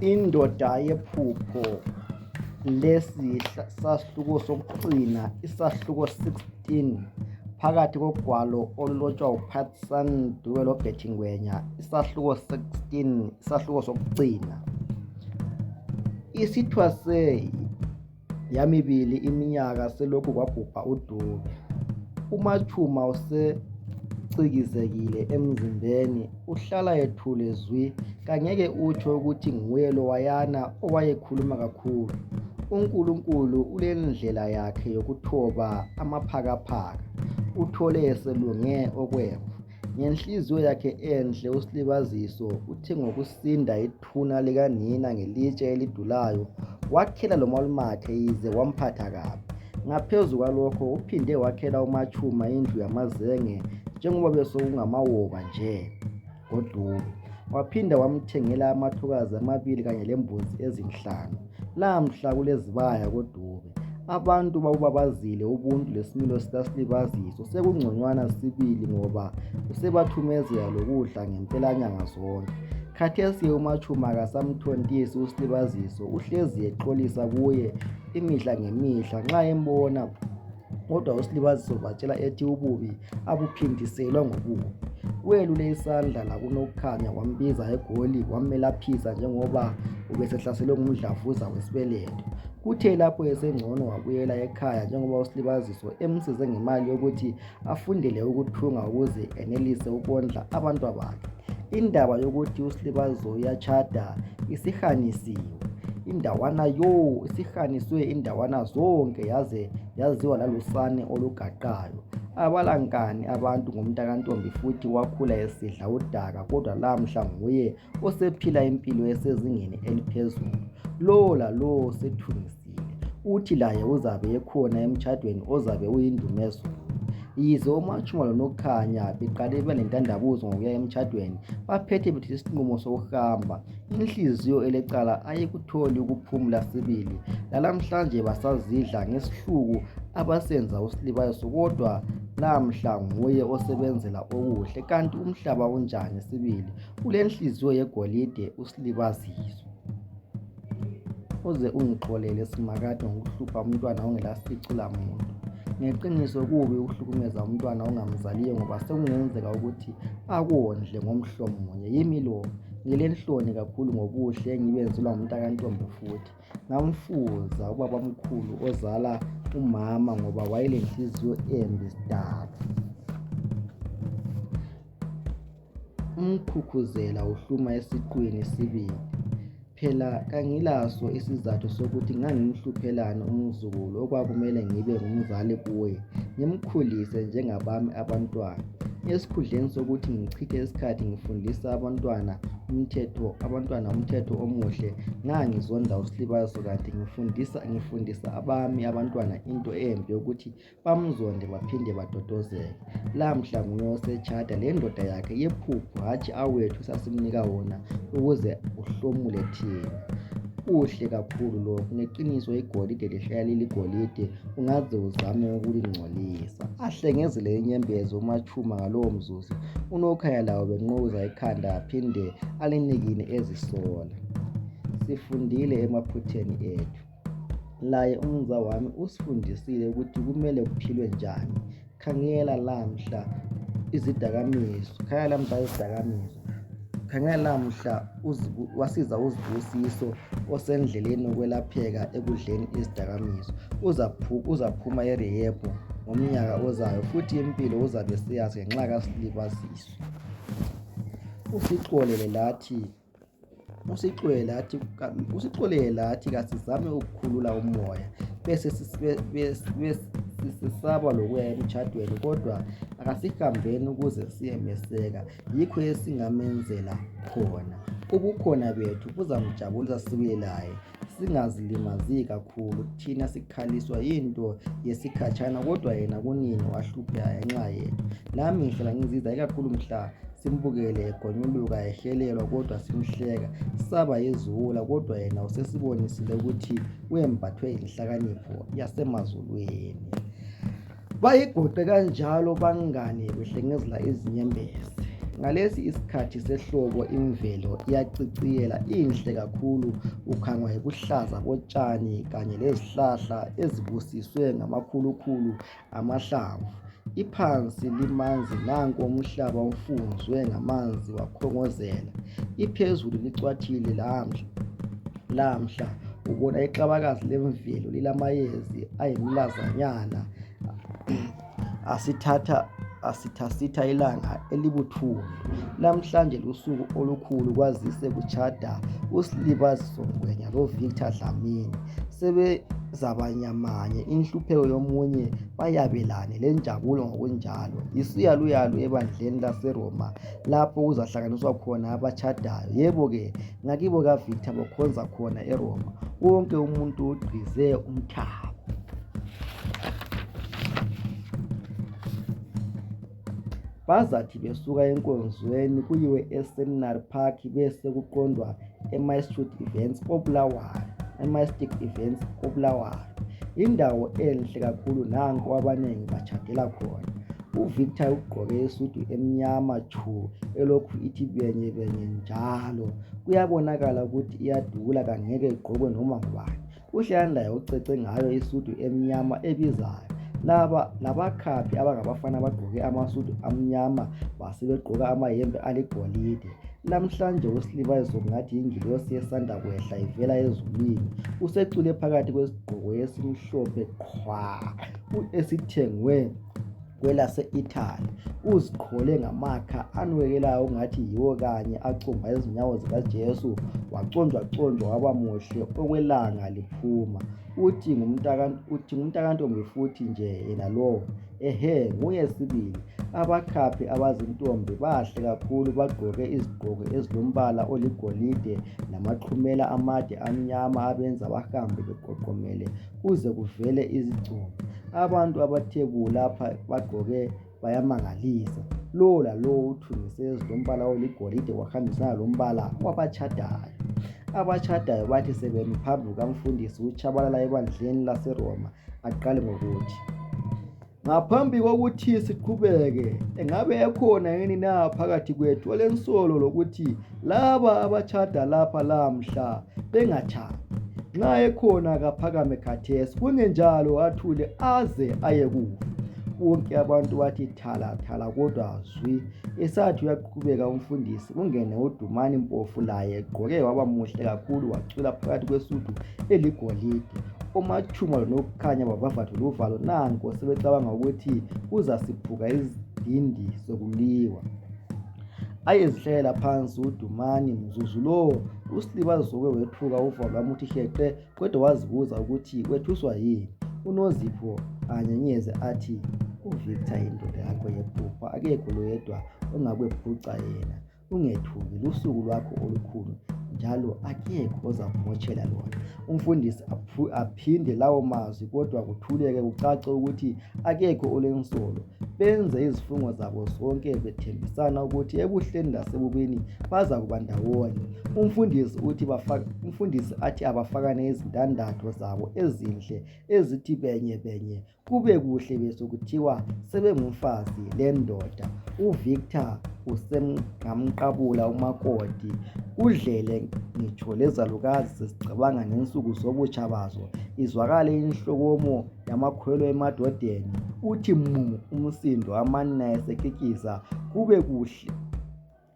Indoda yephupho. Lesi sahluko sokugcina, isahluko 16 phakathi kogwalo olulotshwa uPatson Dube loBetty Ngwenya. Isahluko 16, isahluko sokugcina. Isithwase yamibili iminyaka selokhu kwabhubha uDube. UMachuma usecikizekile emzimbeni, uhlala ethule zwi, kangeke utsho ukuthi nguye lowayana owayekhuluma kakhulu. uNkulunkulu ulendlela yakhe yokuthoba amaphakaphaka. Uthole eselunge okwemvu. Ngenhliziyo yakhe enhle uSilibaziso uthe ngokusinda ithuna likanina ngelitshe elidulayo, wakhela lomalumathe yize wamphatha kabi. Ngaphezu kwalokho uphinde wakhela uMachuma indlu yamazenge njengoba besokungamawoba nje ngoDube. Waphinda wamthengela amathokazi amabili kanye lembuzi ezinhlanu. Lamhla kulezibaya koDube. Abantu bababazile ubuntu lesimilo sikaSilibaziso sekungconywana sibili ngoba usebathumezela lokudla ngempelanyanga zonke. Khathesi uMachuma akasamthontisi uSilibaziso, uhlezi exolisa kuye imihla ngemihla nxa embona, kodwa uSilibaziso batshela ethi ububi abuphindiselwa ngobubi. Welule isandla lakuNokukhanya wambiza eGoli wamelaphisa njengoba ubesehlaselwe ngumdlavuza wesibeletho. Kuthe lapho esengcono wabuyela ekhaya njengoba uSilibaziso emsize ngemali yokuthi afundele ukuthunga ukuze enelise ukondla abantwabakhe. Indaba yokuthi uSilibaziso uyatshada isihanisiwe. Indawana isihaniswe indawana zonke yaze yaziwa lalusane olugaqayo. Abalankani abantu ngomntakaNtombi futhi wakhula esidla udaka, kodwa lamhla nguye osephila impilo esezingeni eliphezulu. Lo lalo sethungisile. Uthi laye uzabe ekhona emtshadweni ozabe uyindumezulu. Yize uMachuma loNokukhanya beqale belentandabuzo ngokuya emtshadweni, baphethe bethi isinqumo sokuhamba. Inhliziyo elecala ayikutholi ukuphumula sibili. Lalamhlanje basazidla ngesihluku abasenza uSilibaziso, kodwa lamhla nguye osebenzela okuhle. Kanti umhlaba unjani sibili? Ulenhliziyo yegolide uSilibaziso. Uze ungixolele simakade ngokuhlupha umntwana ongelasicula muntu. Ngeqiniso kubi ukuhlukumeza umntwana ongamzaliyo ngoba sekungenzeka ukuthi akondle ngomhlomunye. Yimi lo ngilenhloni kakhulu ngobuhle engibenzelwa ngumntakaNtombi futhi. Ngamfuza ubabamkhulu ozala umama ngoba wayelenhliziyo embi sidala. Umkhukhuzela uhluma esiqwini sibili. Phela kangilaso isizathu sokuthi ngangimhluphelane umzukulu okwakumele ngibe ngumzali kuye, ngimkhulise njengabami abantwana. Esikhundleni sokuthi ngichithe isikhathi ngifundisa abantwana umthetho omuhle, ngangizonda uSilibaziso kanti ngifundisa abami abantwana into embi yokuthi bamzonde baphinde badodozeke. Lamhla nguye osetshada lendoda yakhe yephupho, hatshi awethu sasimnika wona ukuze uhlomule thina. Kuhle kakhulu lokhu. Ngeqiniso igolide lihlala liligolide, ungaze uzame ukulingcolisa. Ahlengezele inyembezi uMachuma ngalowo mzuzu. uNokukhanya lawo benquza ekhanda aphinde alinikine ezisola. Sifundile emaphutheni ethu. Laye umza wami usifundisile ukuthi kumele kuphilwe njani. Khangela lamhla izidakamizwa. Khangela lamhla wasiza uZibusiso osendleleni ukwelapheka ekudleni izidakamizwa. Uzaphuma erehab ngomnyaka ozayo futhi impilo uzabe siyazi ngenxa kaSilibaziso. Usixolele lathi kasizame ukukhulula umoya bese sisesaba lokuya emtshadweni, kodwa akasihambeni ukuze siyemeseka. Yikho esingamenzela khona. Ubukhona bethu buzamjabulisa sibuye laye, singazilimazi kakhulu. Thina sikhaliswa yinto yesikhatshana, kodwa yena kunini wahlupheka ngenxa yethu. Nami ngihlala ngizizwa ikakhulu mhla simbukele egonyuluka ehelelwa, kodwa simhleka. Saba yiziwula, kodwa yena usesibonisile ukuthi wembathwe inhlakanipho yasemazulwini. Bayigoqe kanjalo bangane behlengezela izinyembezi. Ngalesi isikhathi sehlobo imvelo iyaciciyela, inhle kakhulu, ukhangwa yibuhlaza botshani kanye lezihlahla ezibusiswe ngamakhulukhulu amahlamvu. Iphansi limanzi, nanku umhlaba ufunzwe ngamanzi wakhongozela. Iphezulu licwathile lamhla ubona ixabakazi lemvelo lilamayezi ayimilazanyana asithasitha ilanga elibuthundu. Namhlanje lusuku olukhulu kwazise kutshada uSilibazi Songwenya loVictor Dlamini. Sebezabanyamanye inhlupheko yomunye bayabelane lenjabulo ngokunjalo. Yisiyaluyalu ebandleni laseRoma lapho kuzahlanganiswa khona abatshadayo. Yebo-ke, ngakibo kaVictor bakhonza khona eRoma. Wonke umuntu ugqize umthabo. Bazathi besuka enkonzweni kuyiwe eSeminary Park bese kuqondwa eMajestic Events koBulawayo. Indawo enhle kakhulu, nanku abanengi batshadela khona. uVictor ugqoke isudu emnyama tshu elokhu ithi benye njalo. Kuyabonakala ukuthi iyadula, kangeke igqokwe noma ngubani. uHlani laye ucece ngayo isudu emnyama ebizayo. Labakhaphi abangabafana bagqoke amasudu amnyama basebegqoka amayembe aligolide. Namhlanje uSilibazi ngathi ingilosi esanda kwehla ivela ezulwini. Usecule phakathi kwesigqoko esimhlophe qhwa esithengwe kwelase-Italy. Uziqhole ngamakha anwekelayo ngathi yiwo kanye acumba izinyawo zikaJesu, waconjwa waba muhle okwelanga liphuma. Uthi ngumntakantombi futhi nje yena lowo. Nguye sibili. Abakhaphi abazintombi bahle kakhulu, bagqoke izigqoko ezilombala oligolide namaqhumela amade amnyama abenza bahambe beqoqomele kuze kuvele izicumbi. Abantu abathe lapha bagqoke bayamangalisa. Lo lalowo uthungise ezilombala oligolide wahambisana lombala wabatshadayo. Abatshadayo bathi sebemi phambi kukamfundisi uTshabalala ebandleni laseRoma aqale ngokuthi, ngaphambi kokuthi siqhubeke, engabe ekhona yini na phakathi kwethu olensolo lokuthi laba abatshada lapha lamhla bengatshadi? Nxa ekhona kaphakame khathesi, kungenjalo athule aze aye kufa. Bonke abantu bathi thala kodwa zwi. Esathi uyaqhubeka umfundisi, kungene uDumani Mpofu, laye egqoke waba muhle kakhulu, wacula phakathi kwesudu eligolide. Omathuma lokukhanya bavavatha luvalo, nanko sebecabanga ukuthi uzasiphuka izidindi sokuliwa. Ayezihlela phansi uDumani mzuzu lowo. uSilibazi wethuka uvalo lwamuthi heqe, kodwa wazibuza ukuthi wethuswa yini. uNozipho anyenyeze athi, uVictor indoda yakho yephupha, akekho loyedwa ongakwephuca yena. Ungethuki, lusuku lwakho olukhulu njalo akekho ozamotshela lona. Umfundisi aphinde lawo mazwi, kodwa kuthuleke kucace ukuthi akekho olensolo. Benze izifungo zabo zonke bethembisana ukuthi ebuhleni lasebubini baza kuba ndawonye. Umfundisi athi abafakane izindandatho zabo ezinhle ezithi benye kube kuhle besokuthiwa sebengumfazi lendoda. uVictor usengamqabula umakoti. Kudlele ngitsho lezalukazi sesicabanga ngensuku zobutsha bazo. Izwakale inhlokomo yamakhwelo emadodeni. Uthi umsindo amanina esekikiza, kube kuhle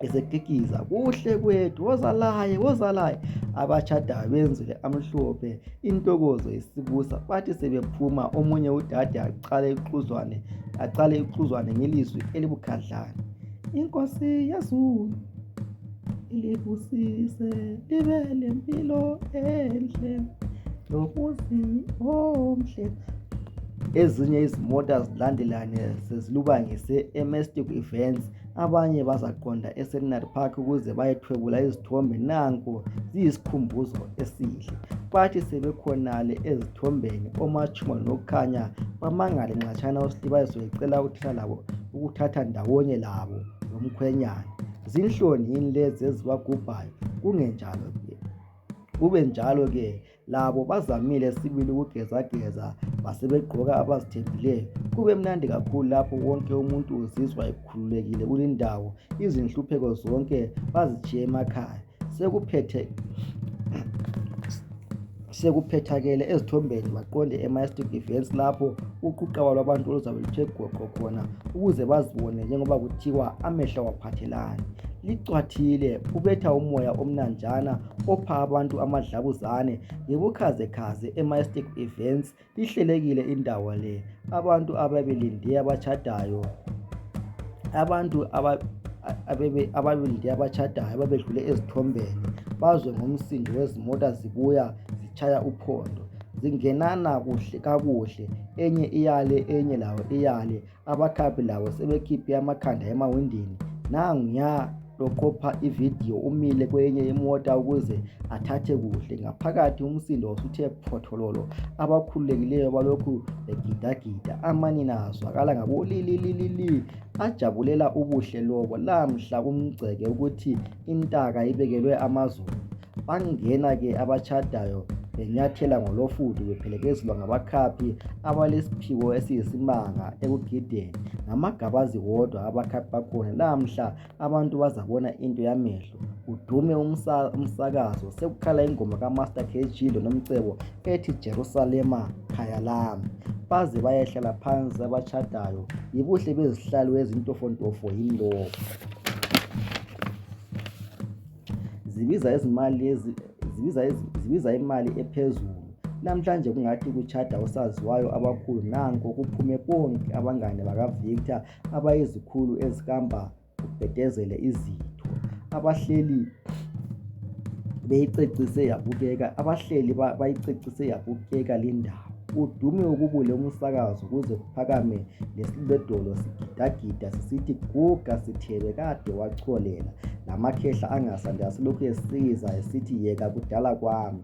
esekikiza, kuhle kwethu, wozalaye. Abatshadayo benzile amhlophe, intokozo isibusa. Bathi sebephuma, omunye udade aqale ixuzwane ngelizwi elibukhadlana, Inkosi Yesu ilibusise, libe lempilo enhle lomuzi omhle. Ezinye izimota zilandelane sezilubangise eMajestic Events. Abanye bazaqonda eSeminary Park ukuze bayethwebula izithombe, nanko ziyisikhumbuzo esihle. Bathi sebekhonale ezithombeni, oMachuma noKhanya bamangale nxatshana uSilibazi ecela ukuthatha ndawonye labo lomkhwenyana. Zinhloni yini lezi ezibagubhayo? Kube njalo ke, labo bazamile sibili ukugezageza basebegqoka abazithembileyo. Kube mnandi kakhulu lapho wonke umuntu uzizwa ekhululekile kulindawo, izinhlupheko zonke bazijiye emakhaya. Sekuphethakele ezithombeni baqonde ema-Majestic Events lapho uquqaba lwabantu luzabe luthe goqo khona ukuze bazibone njengoba kuthiwa amehlo awaphathelani. Licwathile, ubetha umoya omnanjana opha abantu amadlabuzane ngebukhazekhaze ema-Majestic Events. Lihlelekile indawo le, abantu ababelinde abachadayo, ababelinde abachadayo ababedlule ezithombeni bazwe ngomsindo wezimota zibuya zitshaya uphondo zingenana kakuhle, enye iyale enye lawo iyale. Abakhaphi labo sebekhiphe amakhanda emawindini. Nanguya loqopha ividiyo umile kwenye imota ukuze athathe kuhle. Ngaphakathi umsindo usuthe phothololo, abakhululekileyo balokhu begidagida. Amanina azwakala ngabolililili ajabulela ubuhle lobo. Lamhla kumgceke ukuthi intaka ibekelwe amazulu. Bangena-ke abachadayo benyathela ngolofudu bephelekezelwa ngabakhaphi abalesiphiwo esiyisimanga ekugideni. Ngamagabazi wodwa abakhaphi bakhona. Lamhla abantu bazabona into yamehlo. Udume umsakazo, sekukhala ingoma kaMaster KG loNomcebo ethi Jerusalema khaya lami. Baze bayehlala phansi abachadayo, yibuhle bezihlalo ezintofontofo yimlobo. Zibiza imali ephezulu. Namhlanje kungathi kuchada usaziwayo abakhulu. Nanko kuphume bonke abangane bakaVictor abayizikhulu ezihamba kubhedezele izitho. Abahleli bayicecise yabukeka lindawo. Udume ukubule umsakazo kuze kuphakame lesilebedolo sigidagida sisithi guga sithebe kade wacholela. Namakhehla angasanda silokhu esiza esithi yeka kudala kwami.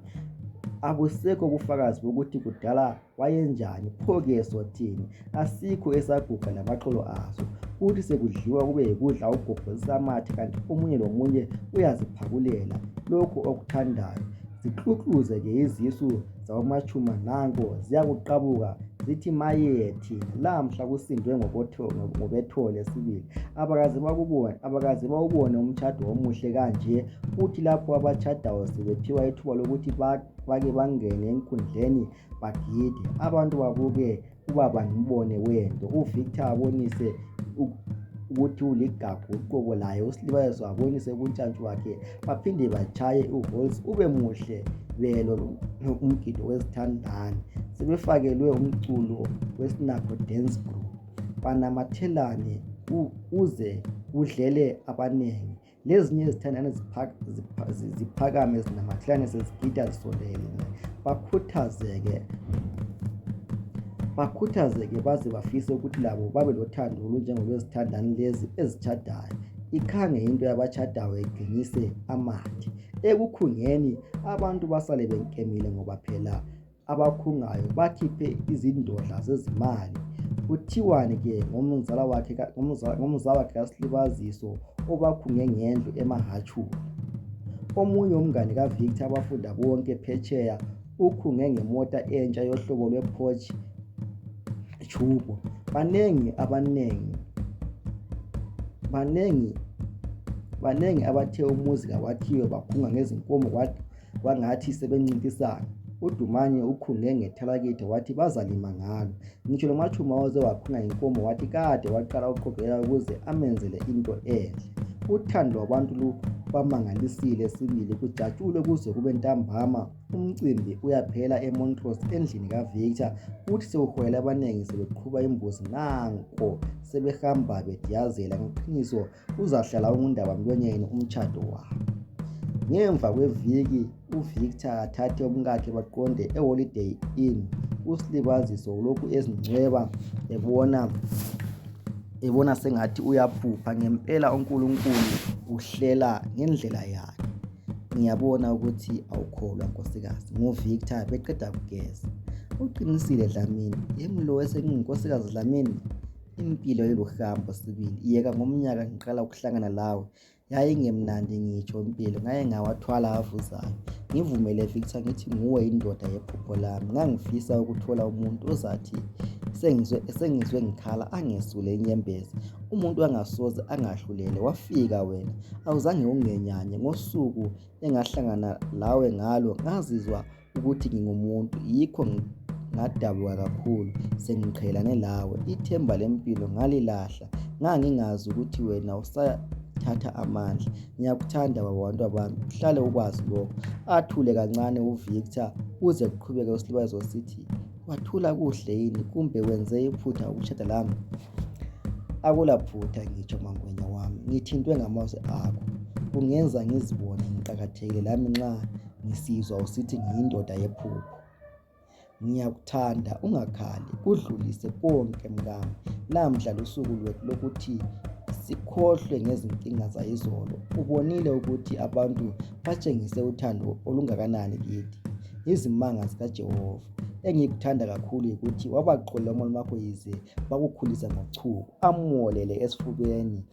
Akusekho ubufakazi bokuthi kudala wayenjani. Pho-ke sothini? Asikho esaguga namaqolo aso. Kuthi sekudliwa kube yikudla ugobhozisa amathe kanti omunye lomunye uyaziphakulela lokhu okuthandayo. Zixuxuze-ke izisu zawamachuma nanko ziyakuqabuka zithi maye thina. Lamhla kusindwe ngobethole sibili. Abakaze bawubone umtshado omuhle kanje. Kuthi lapho abachadayo sebephiwa ithuba lokuthi bake bangene enkundleni bagide, abantu babuke ubaba ngibone wento. uVictor abonise ukuthi uligagu uqobo laye. uSilibayeso abonise kuntshantshi wakhe. Baphinde batshaye uholz ube muhle belo umgido wezithandani. Sebefakelwe umculo weSnapper Dance Group. Banamathelane uze udlele abanengi. Lezinye izithandani ziphakame zinamathelane sezigida zisondele. Bakhuthazeke baze bafise ukuthi labo babe lothando olunjengolwezithandani lezi ezichadayo. Ikhange into yabachadayo iqinise amathe. Ekukhungeni abantu basale benkemile ngoba phela abakhungayo bakhiphe izindodla zezimali. Kuthiwani-ke ngomzala wakhe kaSilibaziso obakhunge ngendlu emaHatshulu. Omunye umngane kaVictor abafunda bonke phetsheya ukhunge ngemota entsha yohlobo lwePorsche Turbo. Banengi abathe umuzi kawakhiwe bakhunga ngezinkomo kwangathi sebencintisana. uDumanye ukhunge ngethalakithe wathi bazalima ngalo. Ngitsho loMachuma waze wakhunga inkomo wathi kade waqala uqhubeka ukuze amenzele into enhle. Uthando lwabantu bamangalisile sibili kujatshule kuze kube ntambama. Umcimbi uyaphela eMontrose endlini kaVictor. Kuthi sekuhwele abanengi sebeqhuba imbuzi nanko sebehamba bediyazela. Ngeqiniso uzahlala ungundaba mlonyeni umtshado wabo. Ngemva kweviki uVictor athathe umkakhe baqonde eHoliday Inn. uSilibaziso lokhu ezingcweba ebona sengathi uyaphupha. Ngempela uNkulunkulu uhlela ngendlela yakhe. Ngiyabona ukuthi awukholwa nkosikazi. ngoVictor beqeda kugeza. Uqinisile Dlamini. Yemlo esenginkosikazi Dlamini. Impilo yeluhambo sibili. Yeka ngomnyaka ngiqala ukuhlangana lawe. yayingemnandi ngitsho impilo, ngaye ngawathwala avuzayo. Ngivumele Victor ngithi nguwe indoda yephupho lami. Ngangifisa ukuthola umuntu ozathi sengizwe ngikhala angesule inyembezi, umuntu angasoze angahlulele. Wafika wena, awuzange ungenyanye. Ngosuku engahlangana lawe ngalo ngazizwa ukuthi ngingumuntu, yikho ngadabuka kakhulu sengiqhelane lawe. Ithemba lempilo ngalilahla, ngangingazi ukuthi wena usathatha amandla. Ngiyakuthanda babantu bami, uhlale ukwazi lokho. Athule kancane uVictor uze kuqhubeke uSilibazisa sithi, wathula kuhle yini, kumbe wenze iphutha ukushada lami? Akulaphutha ngitsho mangwenya wami, ngithintwe ngamazwi akho. Kungenza ngizibone ngiqakathekile lami nxa ngisizwa usithi ngiyindoda yephupho. Ngiyakuthanda, ungakhali, kudlulise konke mngami. Namhla lusuku lwethu lokuthi sikhohlwe ngezinkinga zayizolo. Ubonile ukuthi abantu batshengise uthando olungakanani kithi. Izimanga zikaJehova. Engikuthanda kakhulu ukuthi wabaqola umoya wakho yize bakukhulisa ngochuku, amolele esifubeni.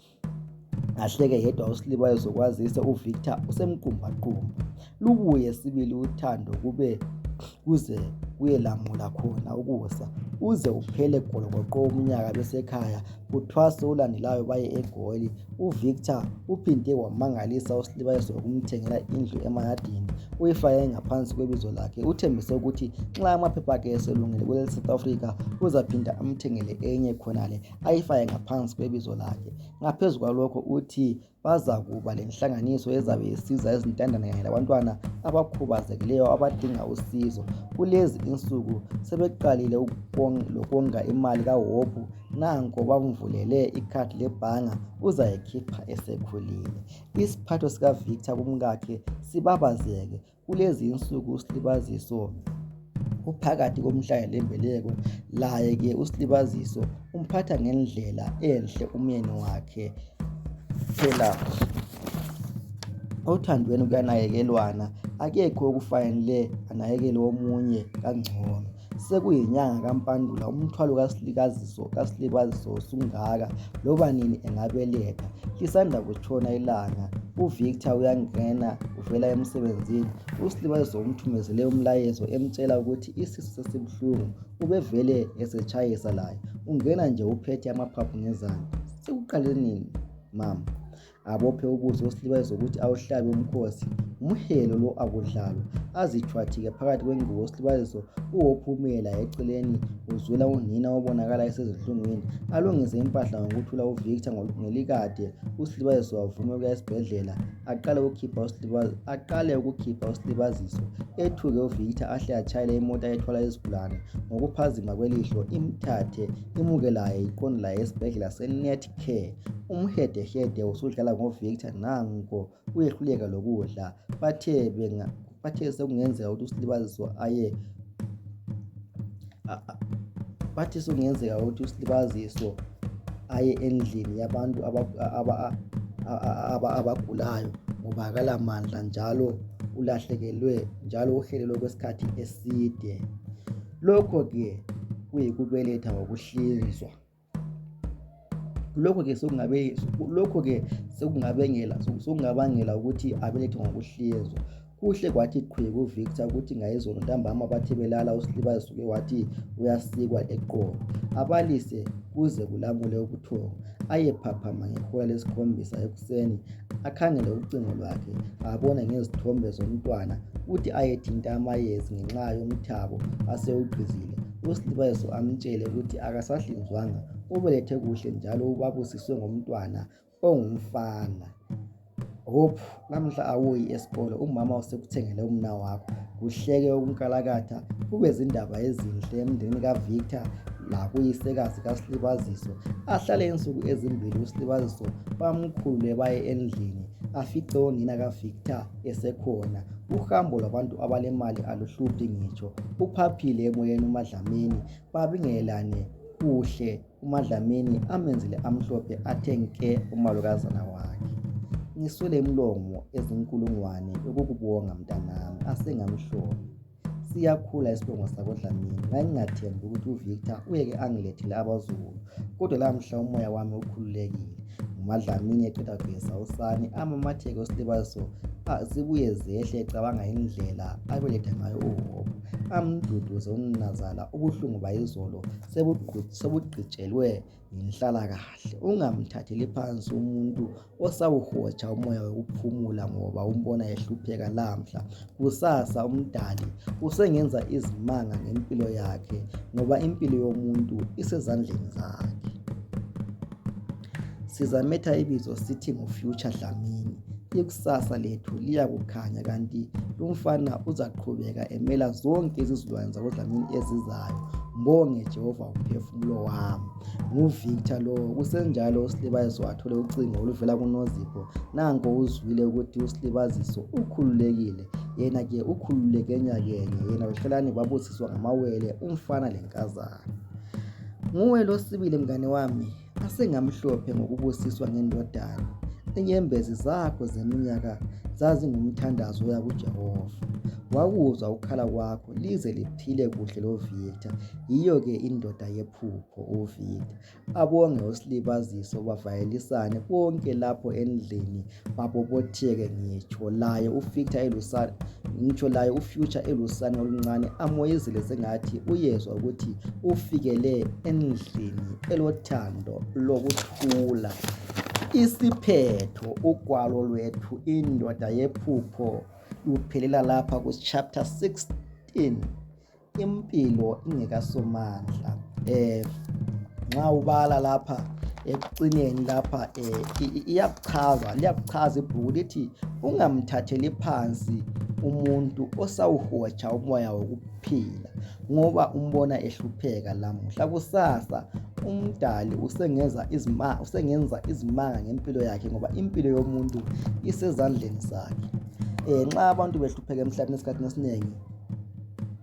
Ahleke yedwa uSilibazisa zokwazisa uVictor usemqumbaqumba. Lubuye sibili uthando kuze kuyelamula khona ukusa, uze uphele golokoqo umnyaka besekhaya. Kuthwase ulandelayo baye eGoli. uVictor uphinde wamangalisa uSilibazisa ngokumthengela indlu eMayadini, uyifake ngaphansi kwebizo lakhe. Uthembise ukuthi nxa amaphepha akhe eselungile kule South Africa uzaphinda amthengele enye khonale ayifake ngaphansi kwebizo lakhe. Ngaphezu kwalokho uthi bazakuba lenhlanganiso ezabe isiza izintandane kanye labantwana abakhubazekileyo abadinga usizo. Kulezi insuku sebeqalile ukonga imali kaHope. Nanko bamvulele ikhadi lebhanga, uzayikhipha esekhulile. Isiphatho sikaVictor kumkakhe sibabazeke. Kulezi insuku uSilibazisa uphakathi komhlaba lembeleko. Laye-ke uSilibazisa umphatha ngendlela enhle umyeni wakhe. Phela othandweni kuyanakekelwana, akekho okufanele anakekele omunye kangcono. Sekuyinyanga kaMpandula, umthwalo kaSilibazisa usungaka, loba nini engabeletha. Lisanda kutshona ilanga, uVictor uyangena uvela emsebenzini. uSilibazisa umthumezele umlayezo emtshela ukuthi isisu sesibuhlungu. Ubevele esetshayisa laye. Ungena nje uphethe amaphaphu ngezandla. Sekuqale nini mama? Abophe ubuso uSilibazisa ukuthi awuhlabe umkhosi. Umhelo lo akudlalwa. Azithwathike phakathi kwengubo uSilibazisa uwophumela eceleni uzwela unina obonakala esezinhlungwini. Alungise impahla ngokuthula uVictor ngelikade. uSilibazisa wavuma ukuya esibhedlela aqale ukukhipha uSilibazisa. Ethuke uVictor ahle atshayele imota ethwala izigulane. Ngokuphazima kwelihlo imthathe imuke laye iqonde laye esibhedlela seNetcare. Umhedehede usudlala ngoVictor, nanko uyehluleka lokudla. Bathe sekungenzeka ukuthi uSilibazisa aye endlini yabantu abagulayo ngoba akalamandla njalo ulahlekelwe njalo uhelelwe kwesikhathi eside. Lokho-ke kuyikubeletha ngokuhlinzwa. Lokho-ke sekungabangela ukuthi abelethe ngokuhlinzwa. Kuhle kwathi qhwi kuVictor ukuthi ngayizolo ntambama bathe belala uSilibazisa uke wathi uyasikwa eqolo. Abalise kuze kulamule ubuthongo. Aye phaphama ngehola lesikhombisa ekuseni akhangele ucingo lwakhe, abone ngezithombe zomntwana. Uthi ayethinta amayezi ngenxa yomthabo asewugqizile. uSilibazisa amtshele ukuthi akasahlinzwanga, ubelethe kuhle njalo ubabusiswe ngomntwana ongumfana. Hope, namhla awuyi esikolo, umama usekuthengele umna wakho. Kuhleke okunkalakatha, kube zindaba ezinhle emndenini kaVictor lakuyisekazi kaSilibazisa. Ahlale insuku ezimbili uSilibazisa bamkhulule baye endlini, afice unina kaVictor esekhona. Uhambo lwabantu abalemali aluhluphi ngitsho. Uphaphile emoyeni uMadlamini, babingelane kuhle. uMadlamini amenzile amhlophe athe nke umalukazana wakhe. Ngiswele imlomo ezinkulungwane ukukubonga mntanami, asengamhlophe. Siyakhula isibongo sakho Dlamini. Ngangingathembi ukuthi uVictor uyeke angilethele abazukulu, kodwa lamhla umoya wami ukhululekile. uMadlamini eqeda kugeza usane amamatheke uSilibaziso zibuye zehle ecabanga indlela abeletha ngayo uHobo, amduduze uNinazala ubuhlungu bayizolo sebugqitshelwe yinhlalakahle. Ungamthatheli phansi umuntu osawuhotsha umoya wokuphumula ngoba umbona ehlupheka lamhla, kusasa umdali usengenza izimanga ngempilo yakhe ngoba impilo yomuntu isezandleni zakhe. Sizametha ibizo sithi nguFuture Dlamini. Ikusasa lethu liyakukhanya kanti lumfana uzaqhubeka emela zonke izizukulwane zakoDlamini ezizayo. Mbonge Jehova umphefumulo wami. NguVictor lo. Kusenjalo uSilibaziso wathole ucingo oluvela kuNozipho. Nanko uzwile ukuthi uSilibaziso ukhululekile, yena ke ukhululeke nyakenye, yena uhlelani babusiswa ngamawele umfana lenkazana. Nguwe lo Sibili mngane wami, asengamhlophe ngokubusiswa ngendodana. Inyembezi zakho zeminyaka zazingumthandazo yakuJehova. Wakuzwa ukukhala kwakho lize liphile kuhle lo Victor. Yiyo ke indoda yephupho uVictor. Abonge uSilibaziso bavayelisane konke lapho endlini babobotheke ngitsho laye uVictor elusane, ngitsho laye uFuture elusane oluncane amoyizile sengathi uyezwa ukuthi ufikele endlini elothando lokuthula. Isiphetho ugwalo lwethu indoda yephupho luphelela lapha ku chapter 16, impilo ingekasomandla. Nxa ubala lapha ekucineni lapha liyakuchaza ibhuku lithi ungamthatheli phansi umuntu osawuhotsha umoya wokuphila ngoba umbona ehlupheka lamuhla, kusasa umdali usengenza izimanga ngempilo yakhe ngoba impilo yomuntu isezandleni zakhe. Nxa abantu behlupheka emhlabeni esikhathini esiningi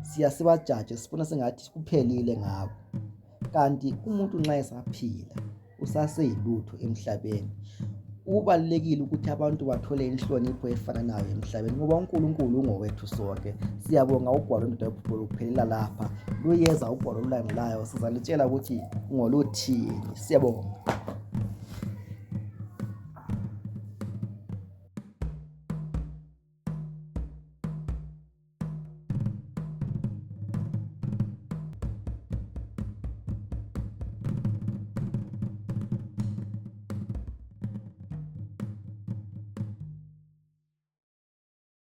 siyasibajaje sifuna sengathi kuphelile ngabo, kanti umuntu nxa esaphila usaseyilutho emhlabeni. Kubalulekile ukuthi abantu bathole inhlonipho efananayo emhlabeni ngoba uNkulunkulu ungowethu sonke. Siyabonga ugwalo lwendoda yephupho luphelela lapha. Luyeza ugwalo olulandelayo sizalitshela ukuthi ngoluthini. Siyabonga.